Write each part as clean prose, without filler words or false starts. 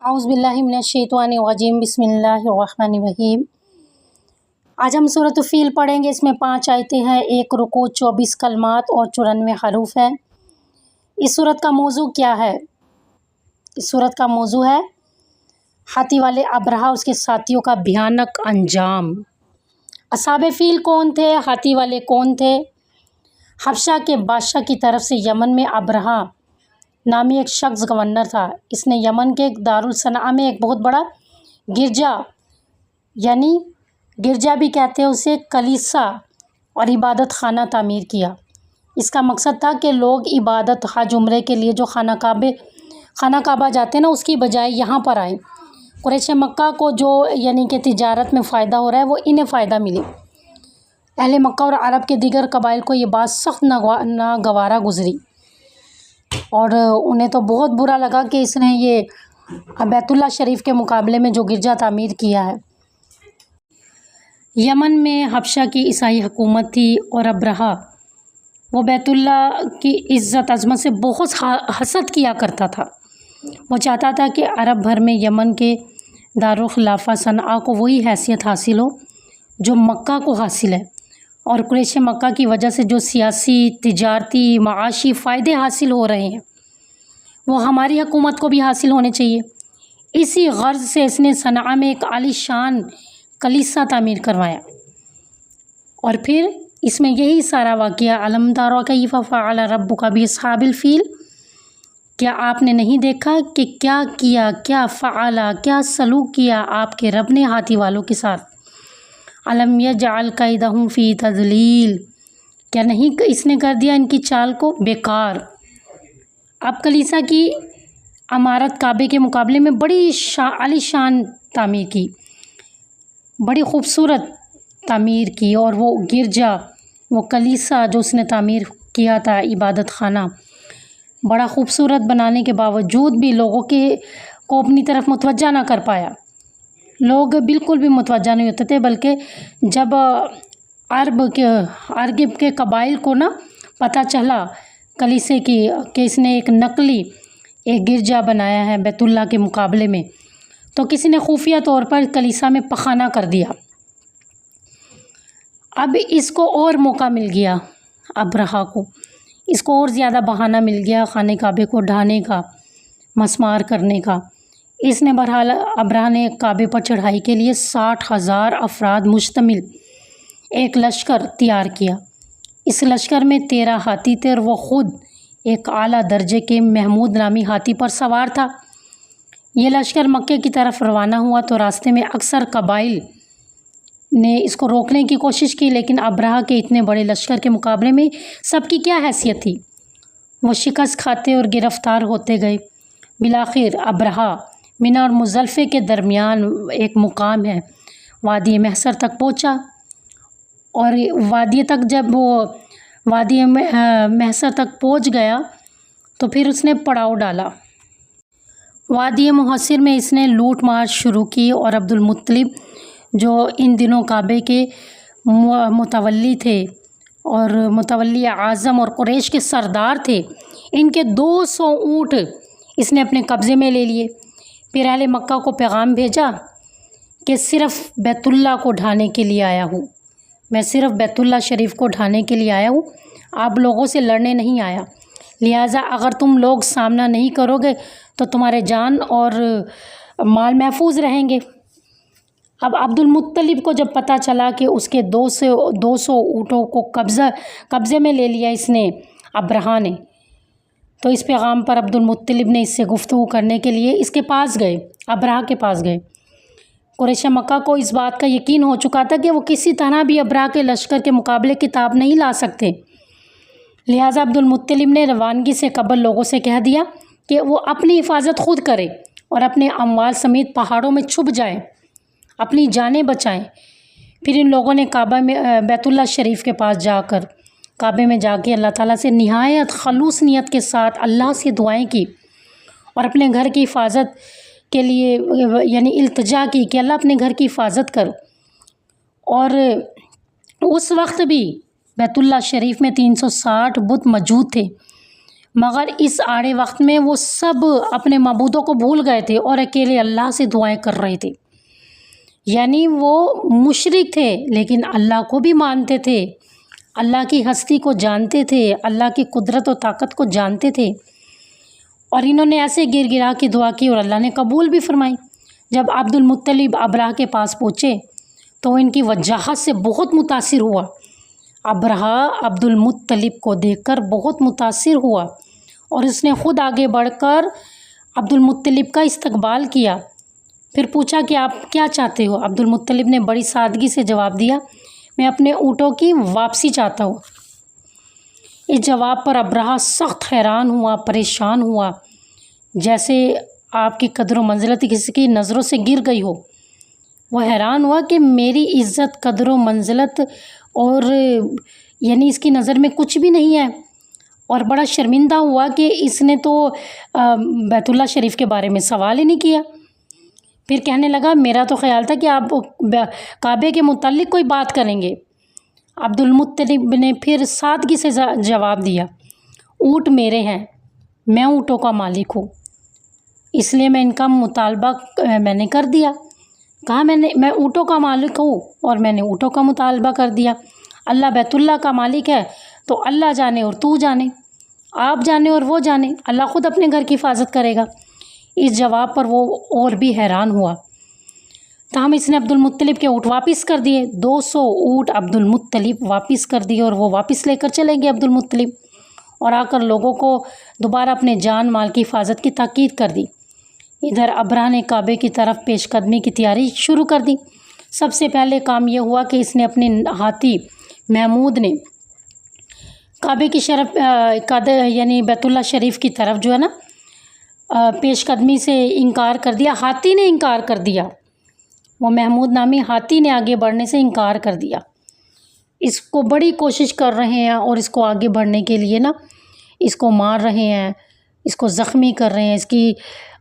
اعوذ باللہ من الشیطان الرجیم بسم اللہ الرحمن الرحیم۔ آج ہم سورۃ الفیل پڑھیں گے۔ اس میں 5 آیتیں ہیں، 1 رکوع، 24 کلمات اور 94 حروف ہیں۔ اس سورت کا موضوع کیا ہے؟ اس سورت کا موضوع ہے ہاتھی والے ابرہہ اس کے ساتھیوں کا بھیانک انجام۔ اصحاب فیل کون تھے؟ ہاتھی والے کون تھے؟ حبشہ کے بادشاہ کی طرف سے یمن میں ابرہہ نامی ایک شخص گورنر تھا۔ اس نے یمن کے دارالصنعاء میں ایک بہت بڑا گرجا، یعنی گرجا بھی کہتے ہیں اسے، کلیسا اور عبادت خانہ تعمیر کیا۔ اس کا مقصد تھا کہ لوگ عبادت، حج، عمرے کے لیے جو خانہ کعبہ جاتے ہیں نا، اس کی بجائے یہاں پر آئیں۔ قریش مکہ کو جو یعنی کہ تجارت میں فائدہ ہو رہا ہے، وہ انہیں فائدہ ملے۔ اہل مکہ اور عرب کے دیگر قبائل کو یہ بات سخت ناگوارا گزری اور انہیں تو بہت برا لگا کہ اس نے یہ بیت اللہ شریف کے مقابلے میں جو گرجا تعمیر کیا ہے۔ یمن میں حبشہ کی عیسائی حکومت تھی اور ابرہہ وہ بیت اللہ کی عزت عظمت سے بہت حسد کیا کرتا تھا۔ وہ چاہتا تھا کہ عرب بھر میں یمن کے دارالخلافہ صنعاء کو وہی حیثیت حاصل ہو جو مکہ کو حاصل ہے، اور قریش مکہ کی وجہ سے جو سیاسی، تجارتی، معاشی فائدے حاصل ہو رہے ہیں، وہ ہماری حکومت کو بھی حاصل ہونے چاہیے۔ اسی غرض سے اس نے صنعاء میں ایک عالی شان کلیسا تعمیر کروایا، اور پھر اس میں یہی سارا واقعہ الم تر کیف فعل ربک باصحاب الفیل، کیا آپ نے نہیں دیکھا کہ کیا کیا، کیا فعل، کیا سلوک کیا آپ کے رب نے ہاتھی والوں کے ساتھ۔ الم یجعل کیدہم فی تضلیل، کیا نہیں اس نے کر دیا ان کی چال کو بیکار۔ اب کلیسا کی عمارت کعبے کے مقابلے میں بڑی عالی شان تعمیر کی، بڑی خوبصورت تعمیر کی، اور وہ گرجا، وہ کلیسا جو اس نے تعمیر کیا تھا، عبادت خانہ، بڑا خوبصورت بنانے کے باوجود بھی لوگوں کو اپنی طرف متوجہ نہ کر پایا۔ لوگ بالکل بھی متوجہ نہیں ہوتے تھے، بلکہ جب عرب کے قبائل کو نا پتہ چلا کلیسے کی کہ اس نے ایک نقلی ایک گرجا بنایا ہے بیت اللہ کے مقابلے میں، تو کسی نے خفیہ طور پر کلیسا میں پخانہ کر دیا۔ اب اس کو اور موقع مل گیا، ابرہہ کو اس کو اور زیادہ بہانہ مل گیا خانہ کعبے کو ڈھانے کا، مسمار کرنے کا۔ اس نے بہرحال ابرہہ نے کعبے پر چڑھائی کے لیے 60,000 افراد مشتمل ایک لشکر تیار کیا۔ اس لشکر میں 13 ہاتھی تھے اور وہ خود ایک اعلیٰ درجے کے محمود نامی ہاتھی پر سوار تھا۔ یہ لشکر مکے کی طرف روانہ ہوا تو راستے میں اکثر قبائل نے اس کو روکنے کی کوشش کی، لیکن ابرہہ کے اتنے بڑے لشکر کے مقابلے میں سب کی کیا حیثیت تھی؟ وہ شکست کھاتے اور گرفتار ہوتے گئے۔ بالآخر ابرہہ منی اور مزدلفہ کے درمیان ایک مقام ہے، وادی محشر تک پہنچا، اور جب وہ وادی محشر تک پہنچ گیا تو پھر اس نے پڑاؤ ڈالا۔ وادی محشر میں اس نے لوٹ مار شروع کی، اور عبد المطلب جو ان دنوں کعبے کے متولی تھے اور متولی اعظم اور قریش کے سردار تھے، ان کے 200 اونٹ اس نے اپنے قبضے میں لے لیے۔ پھر اہل مکہ کو پیغام بھیجا کہ صرف بیت اللہ کو ڈھانے کے لیے آیا ہوں، میں صرف بیت اللہ شریف کو ڈھانے کے لیے آیا ہوں، آپ لوگوں سے لڑنے نہیں آیا، لہٰذا اگر تم لوگ سامنا نہیں کرو گے تو تمہارے جان اور مال محفوظ رہیں گے۔ اب عبد المطلب کو جب پتہ چلا کہ اس کے 200 اونٹوں کو قبضے میں لے لیا اس نے، ابرہہ نے، تو اس پیغام پر عبد المطلب نے اس سے گفتگو کرنے کے لیے اس کے پاس گئے، ابرہہ کے پاس گئے۔ قریش مکہ کو اس بات کا یقین ہو چکا تھا کہ وہ کسی طرح بھی ابرہہ کے لشکر کے مقابلے کتاب نہیں لا سکتے، لہٰذا عبد المطلب نے روانگی سے قبل لوگوں سے کہہ دیا کہ وہ اپنی حفاظت خود کرے اور اپنے اموال سمیت پہاڑوں میں چھپ جائیں، اپنی جانیں بچائیں۔ پھر ان لوگوں نے کعبہ میں بیت اللہ شریف کے پاس جا کر کعبے میں جا کے اللہ تعالیٰ سے نہایت خلوص نیت کے ساتھ اللہ سے دعائیں کی، اور اپنے گھر کی حفاظت کے لیے یعنی التجا کی کہ اللہ اپنے گھر کی حفاظت کر۔ اور اس وقت بھی بیت اللہ شریف میں 360 بت موجود تھے، مگر اس آڑے وقت میں وہ سب اپنے معبودوں کو بھول گئے تھے اور اکیلے اللہ سے دعائیں کر رہے تھے. یعنی وہ مشرک تھے لیکن اللہ کو بھی مانتے تھے، اللہ کی ہستی کو جانتے تھے، اللہ کی قدرت و طاقت کو جانتے تھے، اور انہوں نے ایسے گر گرا کے دعا کی اور اللہ نے قبول بھی فرمائی. جب عبد المطلب ابرہہ کے پاس پہنچے تو وہ ان کی وجاہت سے بہت متاثر ہوا. ابرہہ عبد المطلب کو دیکھ کر بہت متاثر ہوا اور اس نے خود آگے بڑھ کر عبد المطلب کا استقبال کیا. پھر پوچھا کہ آپ کیا چاہتے ہو؟ عبد المطلب نے بڑی سادگی سے جواب دیا، میں اپنے اونٹوں کی واپسی چاہتا ہوں. اس جواب پر ابرہہ سخت حیران ہوا، پریشان ہوا، جیسے آپ کی قدر و منزلت کسی کی نظروں سے گر گئی ہو. وہ حیران ہوا کہ میری عزت، قدر و منزلت اور یعنی اس کی نظر میں کچھ بھی نہیں ہے، اور بڑا شرمندہ ہوا کہ اس نے تو بیت اللہ شریف کے بارے میں سوال ہی نہیں کیا. پھر کہنے لگا میرا تو خیال تھا کہ آپ کعبے کے متعلق کوئی بات کریں گے. عبد المطلب نے پھر سادگی سے جواب دیا، اونٹ میرے ہیں، میں اونٹوں کا مالک ہوں، اس لیے میں ان کا مطالبہ میں نے کر دیا. کہا میں اونٹوں کا مالک ہوں اور میں نے اونٹوں کا مطالبہ کر دیا. اللہ بیت اللہ کا مالک ہے تو اللہ جانے اور تو جانے، آپ جانے اور وہ جانے، اللہ خود اپنے گھر کی حفاظت کرے گا. اس جواب پر وہ اور بھی حیران ہوا. تاہم اس نے عبد المطلب کے اونٹ واپس کر دیے. 200 اونٹ عبد المطلب واپس کر دیے اور وہ واپس لے کر چلے گئے عبد المطلب، اور آ کر لوگوں کو دوبارہ اپنے جان مال کی حفاظت کی تاکید کر دی. ادھر ابرہہ نے کعبے کی طرف پیش قدمی کی تیاری شروع کر دی. سب سے پہلے کام یہ ہوا کہ اس نے اپنے ہاتھی محمود نے کعبے کی یعنی بیت اللہ شریف کی طرف جو ہے نا پیش قدمی سے انکار کر دیا. ہاتھی نے انکار کر دیا، وہ محمود نامی ہاتھی نے آگے بڑھنے سے انکار کر دیا. اس کو بڑی کوشش کر رہے ہیں اور اس کو آگے بڑھنے کے لیے نا اس کو مار رہے ہیں، اس کو زخمی کر رہے ہیں،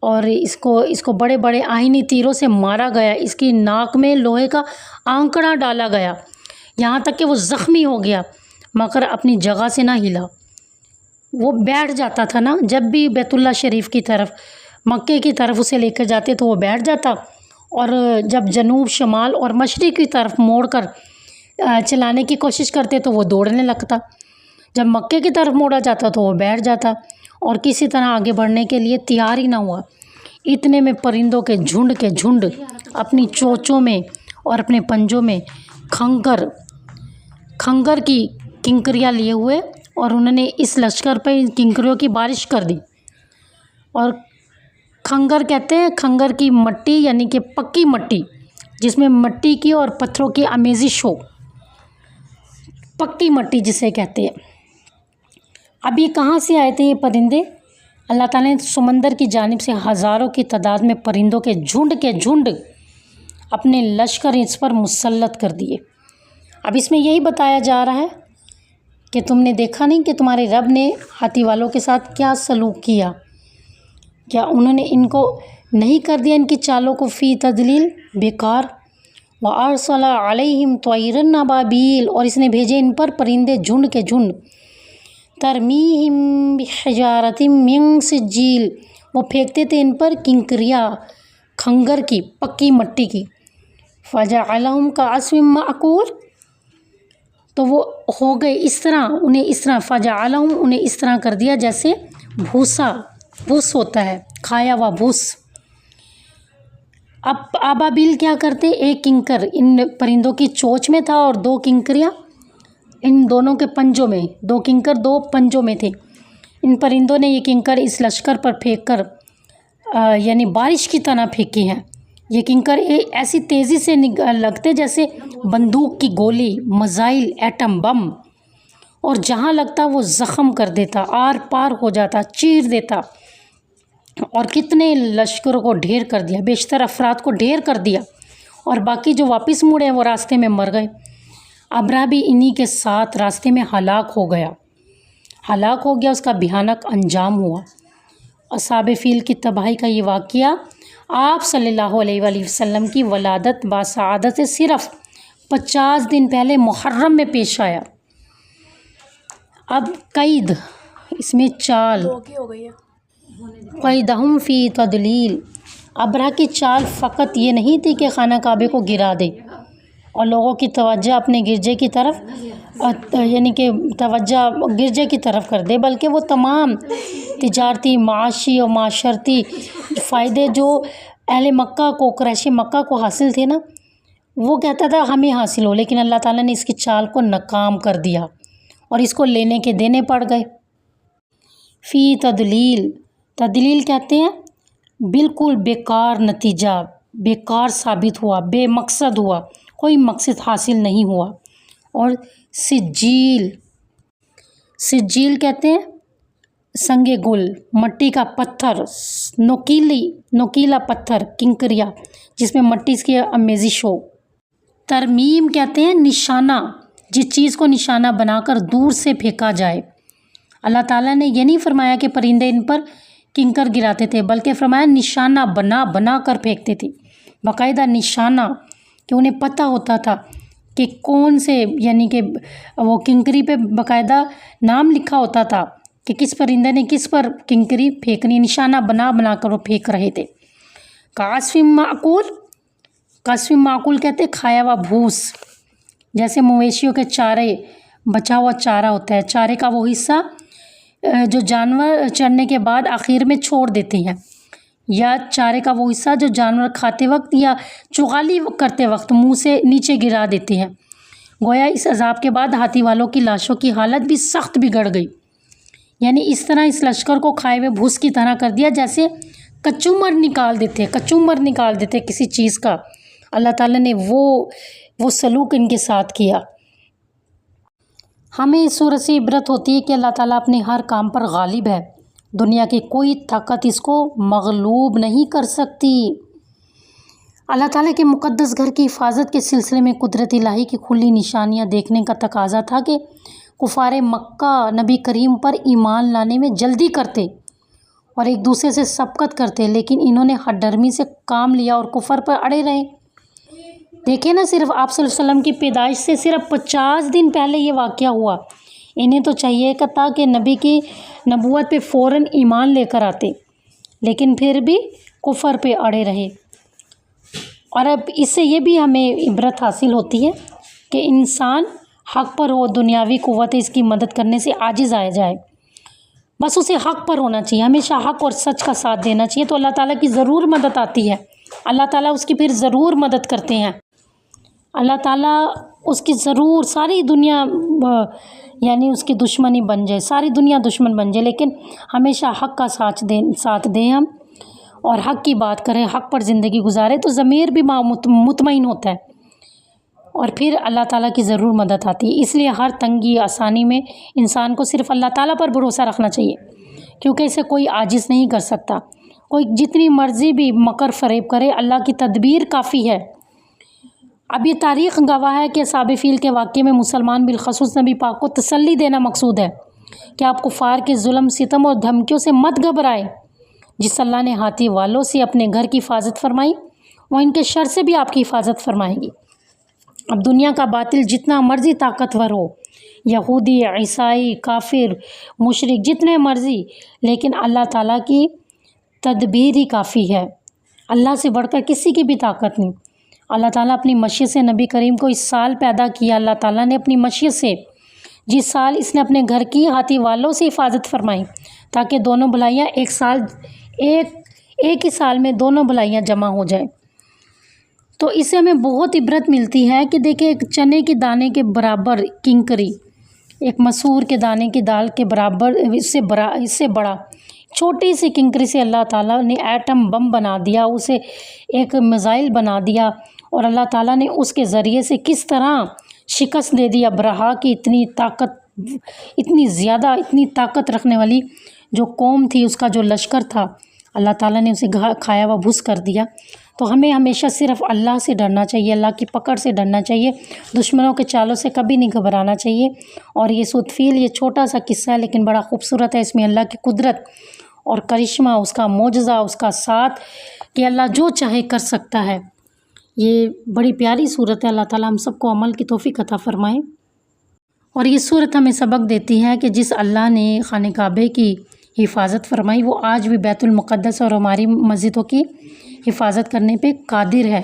اور اس کو بڑے بڑے آہنی تیروں سے مارا گیا. اس کی ناک میں لوہے کا آنکڑا ڈالا گیا یہاں تک کہ وہ زخمی ہو گیا، مگر اپنی جگہ سے نہ ہلا. وہ بیٹھ جاتا تھا نا، جب بھی بیت اللہ شریف کی طرف، مکے کی طرف اسے لے کر جاتے تو وہ بیٹھ جاتا، اور جب جنوب، شمال اور مشرق کی طرف موڑ کر چلانے کی کوشش کرتے تو وہ دوڑنے لگتا. جب مکے کی طرف موڑا جاتا تو وہ بیٹھ جاتا اور کسی طرح آگے بڑھنے کے لیے تیار ہی نہ ہوا. اتنے میں پرندوں کے جھنڈ اپنی چونچوں میں اور اپنے پنجوں میں کھنگر کی کنکریاں لیے ہوئے، اور انہوں نے اس لشکر پہ کنکریوں کی بارش کر دی. اور کھنگر کہتے ہیں کھنگر کی مٹی، یعنی کہ پکی مٹی جس میں مٹی کی اور پتھروں کی آمیزش ہو، پکی مٹی جسے کہتے ہیں. اب یہ کہاں سے آئے تھے یہ پرندے؟ اللہ تعالیٰ نے سمندر کی جانب سے ہزاروں کی تعداد میں پرندوں کے جھنڈ اپنے لشکر اس پر مسلط کر دیے. اب اس میں یہی بتایا جا رہا ہے کہ تم نے دیکھا نہیں کہ تمہارے رب نے ہاتھی والوں کے ساتھ کیا سلوک کیا؟ کیا انہوں نے ان کو نہیں کر دیا ان کی چالوں کو فی تدلیل بیکار؟ وَأَرْسَلَ عَلَيْهِمْ طَيْرًا أَبَابِيلَ، اور اس نے بھیجے ان پر پرندے جھنڈ ترمیہم بحجارۃ من سجیل، وہ پھینکتے تھے ان پر کنکریاں کھنگر کی، پکی مٹی کی. فجعلہم کعصف مأکول، تو وہ ہو گئے اس طرح فجعلہم انہیں اس طرح کر دیا جیسے بھوس ہوتا ہے، کھایا ہوا بھوس. اب ابابیل کیا کرتے؟ ایک کنکر ان پرندوں کی چونچ میں تھا اور 2 کنکریاں ان دونوں کے پنجوں میں، 2 کنکر 2 پنجوں میں تھے. ان پرندوں نے یہ کنکر اس لشکر پر پھینک کر یعنی بارش کی طرح پھینکی ہیں. یہ کنکر ایسی تیزی سے لگتے جیسے بندوق کی گولی، میزائل، ایٹم بم، اور جہاں لگتا وہ زخم کر دیتا، آر پار ہو جاتا، چیر دیتا. اور کتنے لشکروں کو ڈھیر کر دیا، بیشتر افراد کو ڈھیر کر دیا، اور باقی جو واپس مڑے وہ راستے میں مر گئے. ابرہہ بھی انہی کے ساتھ راستے میں ہلاک ہو گیا. اس کا بھیانک انجام ہوا. اصحاب فیل کی تباہی کا یہ واقعہ آپ صلی اللہ علیہ وآلہ وسلم کی ولادت باسعادت سے صرف 50 دن پہلے محرم میں پیش آیا. اب قید اس میں چال قیدہم فی تدلیل، ابرہہ کی چال فقط یہ نہیں تھی کہ خانہ کعبے کو گرا دے اور لوگوں کی توجہ اپنے گرجے کی طرف یعنی کہ توجہ گرجے کی طرف کر دے، بلکہ وہ تمام تجارتی، معاشی اور معاشرتی فائدے جو اہل مکہ کو، قریش مکہ کو حاصل تھے نا، وہ کہتا تھا ہمیں حاصل ہو، لیکن اللہ تعالیٰ نے اس کی چال کو ناکام کر دیا اور اس کو لینے کے دینے پڑ گئے۔ فی تدلیل، تدلیل کہتے ہیں بالکل بیکار نتیجہ، بیکار ثابت ہوا، بے مقصد ہوا، کوئی مقصد حاصل نہیں ہوا۔ اور سجیل، سجیل کہتے ہیں سنگ گل، مٹی کا پتھر، نوکیلا پتھر، کنکریہ جس میں مٹی کی آمیزش ہو۔ ترمیم کہتے ہیں نشانہ، جس چیز کو نشانہ بنا کر دور سے پھینکا جائے۔ اللہ تعالیٰ نے یہ نہیں فرمایا کہ پرندے ان پر کنکر گراتے تھے، بلکہ فرمایا نشانہ بنا بنا کر پھینکتے تھے، باقاعدہ نشانہ، کہ انہیں پتہ ہوتا تھا کہ کون سے، یعنی کہ وہ کنکری پہ باقاعدہ نام لکھا ہوتا تھا کہ کس پرندے نے کس پر کنکری پھینکنی، نشانہ بنا بنا کر وہ پھینک رہے تھے۔ کعصف معقول، کعصف معقول کہتے کھایا ہوا بھوس، جیسے مویشیوں کے چارے، بچا ہوا چارہ ہوتا ہے، چارے کا وہ حصہ جو جانور چرنے کے بعد آخر میں چھوڑ دیتے ہیں، یا چارے کا وہ حصہ جو جانور کھاتے وقت یا چغالی کرتے وقت منہ سے نیچے گرا دیتے ہیں۔ گویا اس عذاب کے بعد ہاتھی والوں کی لاشوں کی حالت بھی سخت بگڑ گئی، یعنی اس طرح اس لشکر کو کھائے ہوئے بھوس کی طرح کر دیا جیسے کچومر نکال دیتے کسی چیز کا۔ اللہ تعالیٰ نے وہ سلوک ان کے ساتھ کیا۔ ہمیں اس صورت سے عبرت ہوتی ہے کہ اللہ تعالیٰ اپنے ہر کام پر غالب ہے، دنیا کی کوئی طاقت اس کو مغلوب نہیں کر سکتی۔ اللہ تعالیٰ کے مقدس گھر کی حفاظت کے سلسلے میں قدرت الہی کی کھلی نشانیاں دیکھنے کا تقاضا تھا کہ کفار مکہ نبی کریم پر ایمان لانے میں جلدی کرتے اور ایک دوسرے سے سبقت کرتے، لیکن انہوں نے ہٹ ڈرمی سے کام لیا اور کفر پر اڑے رہے۔ دیکھیں نا، صرف آپ صلی اللہ علیہ وسلم کی پیدائش سے صرف 50 دن پہلے یہ واقعہ ہوا۔ انہیں تو چاہیے تھا کہ نبی کی نبوت پہ فوراً ایمان لے کر آتے، لیکن پھر بھی کفر پہ اڑے رہے۔ اور اب اس سے یہ بھی ہمیں عبرت حاصل ہوتی ہے کہ انسان حق پر ہو، دنیاوی قوت اس کی مدد کرنے سے عاجز آ جائے، بس اسے حق پر ہونا چاہیے، ہمیشہ حق اور سچ کا ساتھ دینا چاہیے، تو اللہ تعالیٰ کی ضرور مدد آتی ہے، اللہ تعالیٰ اس کی پھر ضرور مدد کرتے ہیں۔ اللہ تعالیٰ اس کی ضرور، ساری دنیا یعنی اس کی دشمنی بن جائے، ساری دنیا دشمن بن جائے، لیکن ہمیشہ حق کا ساتھ دیں ہم، اور حق کی بات کریں، حق پر زندگی گزارے، تو ضمیر بھی مطمئن ہوتا ہے، اور پھر اللہ تعالیٰ کی ضرور مدد آتی ہے۔ اس لیے ہر تنگی آسانی میں انسان کو صرف اللہ تعالیٰ پر بھروسہ رکھنا چاہیے، کیونکہ اسے کوئی عاجز نہیں کر سکتا۔ کوئی جتنی مرضی بھی مکر فریب کرے، اللہ کی تدبیر کافی ہے۔ اب یہ تاریخ گواہ ہے کہ اصحاب فیل کے واقعے میں مسلمان بالخصوص نبی پاک کو تسلی دینا مقصود ہے کہ آپ کفار کے ظلم، ستم اور دھمکیوں سے مت گھبرائیں۔ جس اللہ نے ہاتھی والوں سے اپنے گھر کی حفاظت فرمائی، وہ ان کے شر سے بھی آپ کی حفاظت فرمائے گی۔ اب دنیا کا باطل جتنا مرضی طاقتور ہو، یہودی، عیسائی، کافر، مشرک، جتنے مرضی، لیکن اللہ تعالیٰ کی تدبیر ہی کافی ہے۔ اللہ سے بڑھ کر کسی کی بھی طاقت نہیں۔ اللہ تعالیٰ اپنی مشیت سے نبی کریم کو اس سال پیدا کیا، اللہ تعالیٰ نے اپنی مشیت سے، جس سال اس نے اپنے گھر کی ہاتھی والوں سے حفاظت فرمائی، تاکہ دونوں بھلائیاں ایک ہی سال میں دونوں بھلائیاں جمع ہو جائیں۔ تو اس سے ہمیں بہت عبرت ملتی ہے کہ دیکھیں، ایک چنے کے دانے کے برابر کنکری، ایک مسور کے دانے کی دال کے برابر، اس سے بڑا چھوٹی سی کنکری سے اللہ تعالیٰ نے ایٹم بم بنا دیا، اسے ایک میزائل بنا دیا، اور اللہ تعالیٰ نے اس کے ذریعے سے کس طرح شکست دے دی ابرہا کی اتنی زیادہ طاقت رکھنے والی جو قوم تھی، اس کا جو لشکر تھا، اللہ تعالیٰ نے اسے کھایا ہوا بھوس کر دیا۔ تو ہمیں ہمیشہ صرف اللہ سے ڈرنا چاہیے، اللہ کی پکڑ سے ڈرنا چاہیے، دشمنوں کے چالوں سے کبھی نہیں گھبرانا چاہیے۔ اور یہ سود فیل، یہ چھوٹا سا قصہ ہے لیکن بڑا خوبصورت ہے، اس میں اللہ کی قدرت اور کرشمہ، اس کا معجزہ، اس کا ساتھ، کہ اللہ جو چاہے کر سکتا ہے۔ یہ بڑی پیاری صورت ہے۔ اللہ تعالیٰ ہم سب کو عمل کی توفیق عطا فرمائے۔ اور یہ صورت ہمیں سبق دیتی ہے کہ جس اللہ نے خانہ کعبے کی حفاظت فرمائی وہ آج بھی بیت المقدس اور ہماری مسجدوں کی حفاظت کرنے پہ قادر ہے۔